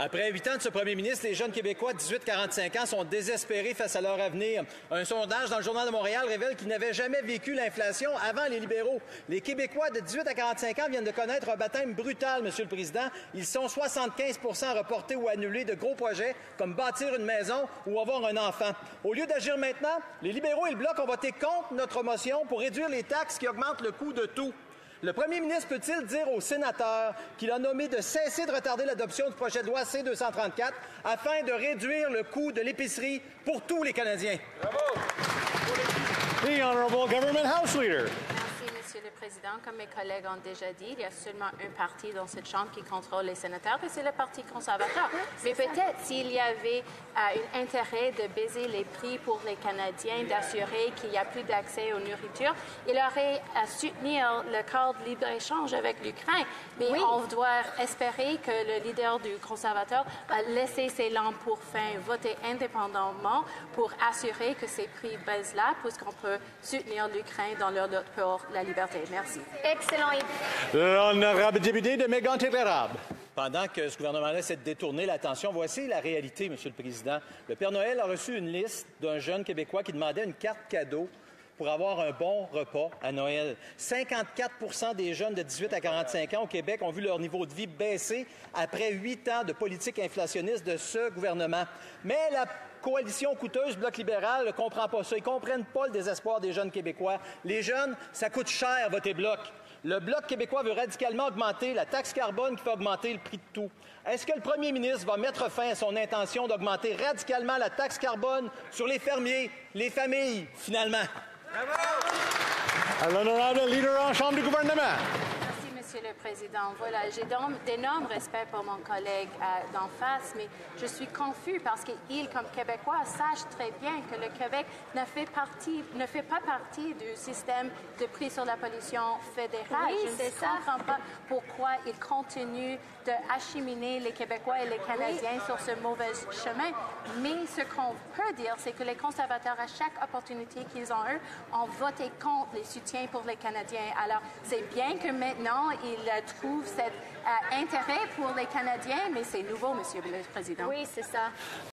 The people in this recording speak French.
Après 8 ans de ce premier ministre, les jeunes Québécois de 18-45 ans sont désespérés face à leur avenir. Un sondage dans le Journal de Montréal révèle qu'ils n'avaient jamais vécu l'inflation avant les libéraux. Les Québécois de 18 à 45 ans viennent de connaître un baptême brutal, Monsieur le Président. Ils sont 75 % reportés ou annulés de gros projets comme bâtir une maison ou avoir un enfant. Au lieu d'agir maintenant, les libéraux et le Bloc ont voté contre notre motion pour réduire les taxes qui augmentent le coût de tout. Le premier ministre peut-il dire aux sénateurs qu'il a nommé de cesser de retarder l'adoption du projet de loi C-234 afin de réduire le coût de l'épicerie pour tous les Canadiens? Bravo! The Honourable Government House Leader. Merci, Monsieur le Président. Comme mes collègues ont déjà dit, il y a seulement un parti dans cette Chambre qui contrôle les sénateurs, et c'est le Parti conservateur. Mais peut-être s'il y avait un intérêt de baiser les prix pour les Canadiens, d'assurer qu'il n'y a plus d'accès aux nourritures, il aurait à soutenir le cadre de libre-échange avec l'Ukraine. Mais on doit espérer que le leader du conservateur va laisser ses langues pour fin, voter indépendamment pour assurer que ces prix baissent là, puisqu'on peut soutenir l'Ukraine dans leur lutte pour la liberté. Merci. Excellent. L'honorable député de Mégantic-L'Érable. Pendant que ce gouvernement-là essaie de détourner l'attention, voici la réalité, Monsieur le Président. Le Père Noël a reçu une liste d'un jeune Québécois qui demandait une carte cadeau pour avoir un bon repas à Noël. 54 % des jeunes de 18 à 45 ans au Québec ont vu leur niveau de vie baisser après 8 ans de politique inflationniste de ce gouvernement. Mais la coalition coûteuse Bloc libéral ne comprend pas ça. Ils ne comprennent pas le désespoir des jeunes Québécois. Les jeunes, ça coûte cher, voter Bloc. Le Bloc québécois veut radicalement augmenter la taxe carbone qui fait augmenter le prix de tout. Est-ce que le premier ministre va mettre fin à son intention d'augmenter radicalement la taxe carbone sur les fermiers, les familles, finalement? L'honorable leader en Chambre du gouvernement. Merci, Monsieur le Président. Voilà, j'ai d'énormes respects pour mon collègue d'en face, mais je suis confus parce qu'il, comme Québécois, sache très bien que le Québec ne fait pas partie du système de prix sur la pollution fédérale. Oui, je ne comprends pas pourquoi il continue d'acheminer les Québécois et les Canadiens sur ce mauvais chemin. Mais ce qu'on peut dire, c'est que les conservateurs, à chaque opportunité qu'ils ont eu, ont voté contre les soutiens pour les Canadiens. Alors, c'est bien que maintenant, ils trouvent cet intérêt pour les Canadiens, mais c'est nouveau, Monsieur le Président. Oui, c'est ça.